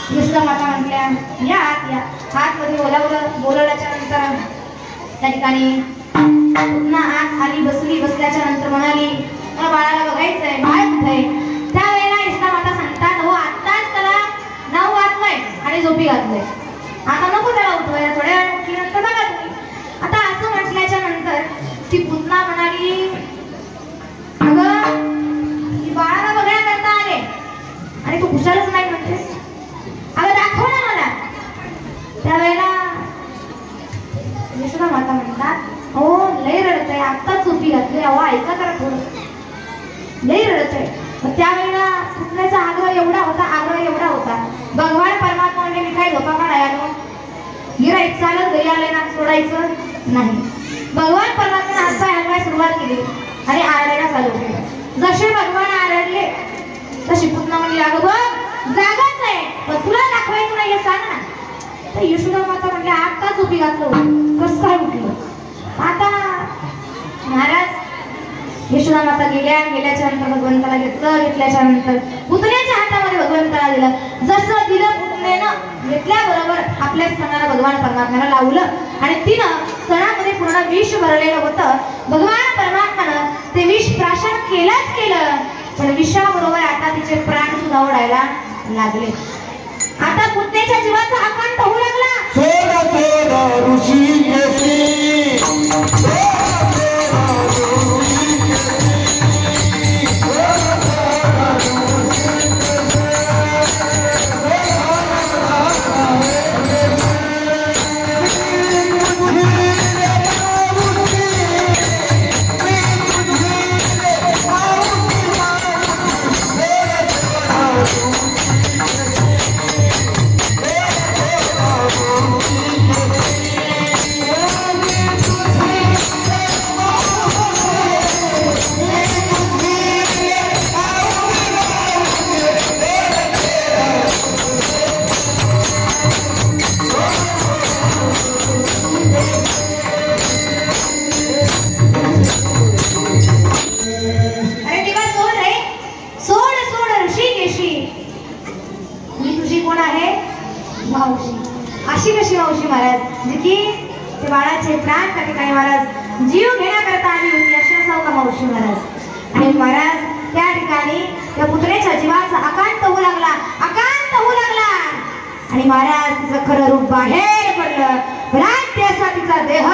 यशोदा माता म्हटल्या या हात मध्ये बोलवल्याच्या नंतर त्या ठिकाणी पुन्हा हात आली बसल्याच्या नंतर म्हणाली मला बाळाला बघायचंय, बाळ कुठे? त्यावेळेला यशोदा माता सांगतात हो आत्ताच त्याला नाव घातलंय आणि झोपी घातलंय, आता नको त्याला उठवायला, थोड्या वेळ उठल्यानंतर बघा तुम्ही. आता असं म्हटल्याच्या नंतर ती पुतना म्हणाली अगं बाळाला बघायला करता आले आणि तू हुशारच नाही म्हणतेस, अगं दाखव ना मला. त्यावेळेला यशोदा माता म्हणतात हो लय रडतंय, आत्ताच झोपी घातली, अहो ऐका जरा थोडं, लय रडतंय. त्यावेळेला पुतण्याचा आग्रह एवढा होता भगवान परमात्मा म्हणजे मी काय झोपा काढाय आलो, गिराईक चालत घरी आले ना सोडायचं नाही. भगवान परमात्मा हातपाय हलवायला सुरुवात केली आणि आरडायला चालू केलं. जसे भगवान आरडले तशी पुतना म्हणली अगं बघ जागाच आहे पण तुला दाखवायचं नाही हे सांग ना. तर यशोदा माता म्हणली आत्ता झोपी घातलं, कसं काय उठलं? आता महाराज यशोदा माता गेल्याच्या नंतर भगवंताला घेतल्याच्या नंतर पुतण्याच्या हातामध्ये भगवंताला दिलं. जसं दिलं पुतण्यानं घेतल्याबरोबर आपल्या स्तनाला भगवान परमात्म्याला लावलं आणि तिनं स्तनामध्ये पूर्ण विष भरलेलं होतं. भगवान परमात्म्यानं ते विष प्राशन केलं पण विषाबरोबर आता तिचे प्राण सुद्धा उडायला लागले. आता पुतण्याच्या जीवाचा आकांत होऊ लागला. अशी कशी मावशी महाराज जी की ते बाळाचे प्राण त्या ठिकाणी महाराज जीव घेण्याकरता आली होती अशी असावं का मावशी महाराज. आणि महाराज त्या ठिकाणी त्या पुतण्याच्या जीवाचा आकांत होऊ लागला आणि महाराज तिचं खरं रूप बाहेर पडलं. भ्रांती असा तिचा देह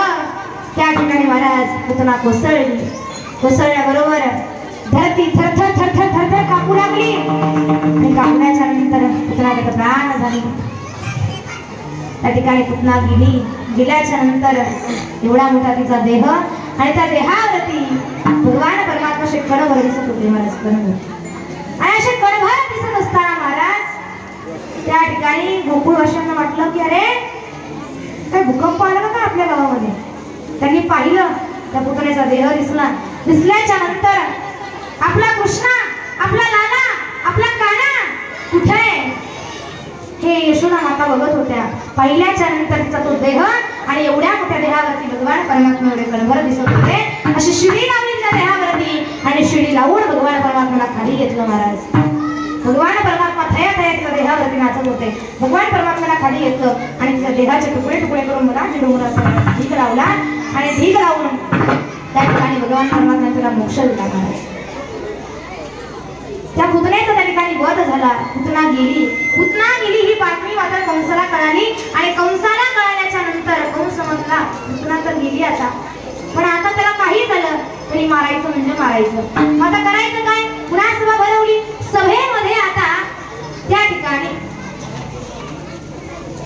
त्या ठिकाणी महाराज पुतना कोसळल्याबरोबर धरती थरथर कापू लागली आणि कापण्याच्या नंतर पुतण्याचा प्राण झाले. त्या ठिकाणी पुतना गेल्याच्या नंतर एवढा मोठा तिचा देह आणि त्या देहावरती भगवान परमात्मा असे कणभर दिसत होते महाराज. आणि असे कणभर दिसत असताना महाराज त्या ठिकाणी गोकुळवासियांना वाटलं की अरे काय भूकंप आला का आपल्या गावामध्ये. त्यांनी पाहिलं त्या पुतण्याचा देह दिसल्याच्या नंतर आपला कृष्णा, आपला लाला, आपला काना कुठे हे यशोदा माता बघत होत्या. पहिल्याच्या नंतर तिचा तो देह आणि एवढ्या मोठ्या देहावरती भगवान परमात्मा एवढे कणभर दिसत होते. अशी शिडी लावली त्या देहावरती आणि शिडी लावून भगवान परमात्म्याला खाली घेतलं महाराज. भगवान परमात्मा थया तिच्या देहावरती नाचत होते. भगवान परमात्म्याला खाली घेतलं आणि तिच्या देहाचे तुकडे करून मराठी डोंगराचा ढीग लावला आणि ढीग लावून त्या ठिकाणी भगवान परमात्म्याला मोक्ष दिला महाराज. त्या पुतण्याचा त्या ठिकाणी वध झाला. पुतना गेली ही बातमी मात्र कंसाला कळाली आणि कंसाला कळाल्याच्या नंतर कंस म्हटला पुतना तर गेली आता, पण आता त्याला काही झालं तरी मारायचं म्हणजे मारायचं. आता करायचं काय? पुन्हा सभा भरवली. सभेमध्ये आता त्या ठिकाणी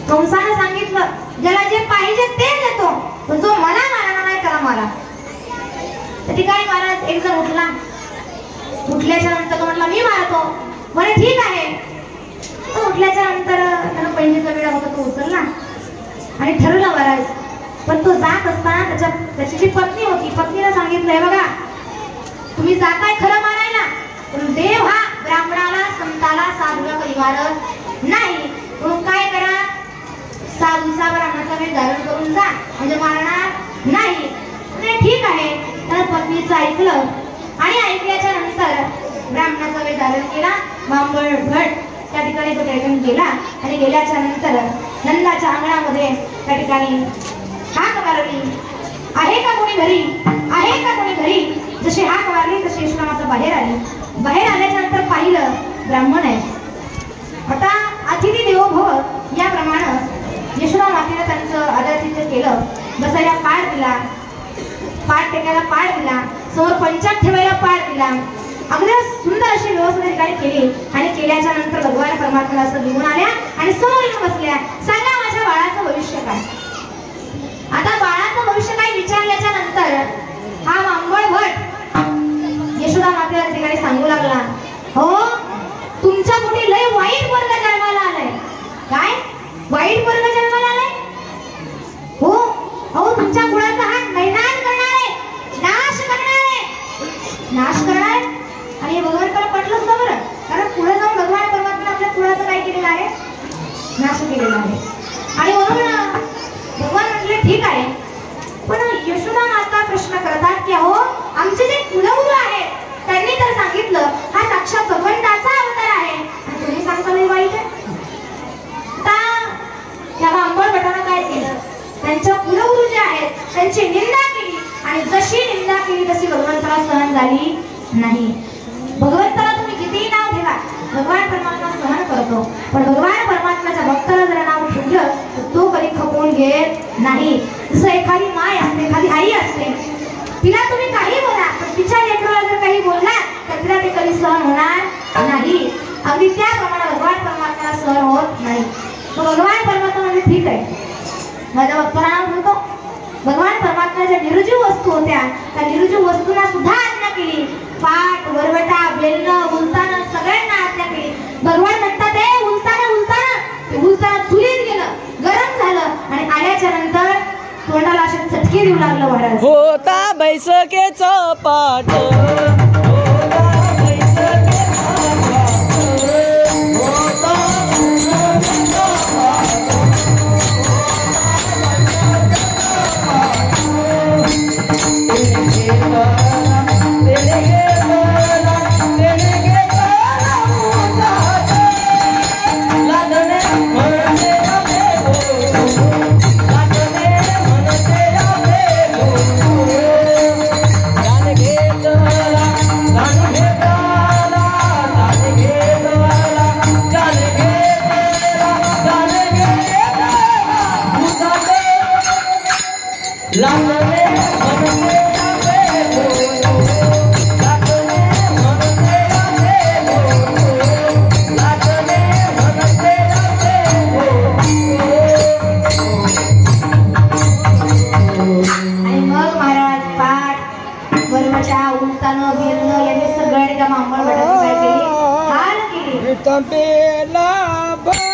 कंसाने सांगितलं ज्याला जे पाहिजे ते देतो, पण जो मला मारणार नाही त्याला मारा. त्या ठिकाणी महाराज एक जण उठल्याच्या नंतर तो म्हटला मी मारतो. म्हणे ठीक आहे. तो उठल्याच्या नंतर त्याला पैंजीचा विडा होता तो उचलला आणि ठरवलं महाराज. पण तो जात असताना त्याची जी पत्नी होती, पत्नीला सांगितलंय बघा तुम्ही जाताय खरं मारायला, पण देव हा ब्राह्मणाला, संताला, साधूला कधी मारत नाही. म्हणून काय करा, साधूचा ब्राह्मणाचा वेळ धारण करून जा म्हणजे मारणार नाही. ठीक आहे. तर पत्नीचं ऐकलं आणि ऐकल्याच्या नंतर ब्राह्मणाचा वेळ धारण केला. मांबळ भट त्या ठिकाणी तो ट्रेकिंग गेला आणि गेल्याच्या नंतर नंदाच्या अंगणामध्ये त्या ठिकाणी हाक मारली, आहे का कोणी घरी, आहे का कोणी घरी. जशी हाक मारली तशी यशोदा बाहेर आली. बाहेर आल्याच्या नंतर पाहिलं ब्राह्मण आहे. आता अतिथी देवो भव याप्रमाणे यशोदा मातेने त्यांचं आदरातिथ्य केलं. बसायला पाठ दिला, पाठ टेकायला पाठ दिला, समोर पंचात ठेवायला पाठ दिला. अगदी सुंदर अशी व्यवस्था ठिकाणी केली आणि केल्याच्या नंतर भगवान परमात्मा असं निघून आल्या आणि समोर येऊन बसल्या. सांगा माझ्या बाळाचं भविष्य काय. आता बाळाचं भविष्य काय विचारल्याच्या नंतर हा मांबळ भट यशोदा मातेला ठिकाणी सांगू लागला, हो तुमच्या कुठे लय वाईट वर्ग जन्माला आलाय. काय वाईट वर्ग जन्माला आलाय. हो अहो तुमच्या कुळाचा हा नैनाश करणार आहे, नाश करणार आहे, नाश करणार आहे. आणि भगवंताला पटलं सुद्धा बरं, कारण पुढे जाऊन भगवान परमात्मा आपल्या कुळाचं काय केलेलं आहे, नाश केलेला आहे. आणि म्हणून भगवान म्हटले ठीक आहे. पण यशोदा माता प्रश्न करतात की अहो आमचे जे कुलगुरू आहेत त्यांनी तर सांगितलं हा साक्षात भगवंताचा अवतार आहे आणि तुम्ही सांगता लय वाईट आहे. त्या अंबळ भटानं काय केलं, त्यांच्या कुलगुरू जे आहेत त्यांची निंदा केली आणि जशी निंदा केली तशी भगवंताला सहन झाली नाही. भगवंताला तुम्ही कितीही नाव ठेवा, भगवान परमात्मा सहन करतो, पण भगवान परमात्म्याच्या भक्ताला जर नाव ठेवलं तर तो कधी खपवून घेत नाही. जसं एखादी माय असते, एखादी आई असते, तिला तुम्ही काही बोला पण तिच्या लेकराला जर काही बोलला तर तिला ते कधी सहन होणार नाही. अगदी त्याप्रमाणे भगवान परमात्म्याला सहन होत नाही. भगवान परमात्मा म्हणजे ठीक आहे, माझ्या भक्ताला नाव ठेवतो. भगवान परमात्म्याच्या निर्जीव वस्तू होत्या, त्या निर्जीव वस्तूंना सुद्धा आज्ञा केली. पाट वरवटा बेलणं उलताना सगळ्यांना आज्ञा केली. भगवान म्हणतात ते उलताना चुलीत गेलं, गरम झालं आणि आल्याच्या नंतर तोंडाला असे चटके देऊ लागलं महाराज. होता बैसकेच पाठ तंपेला बाप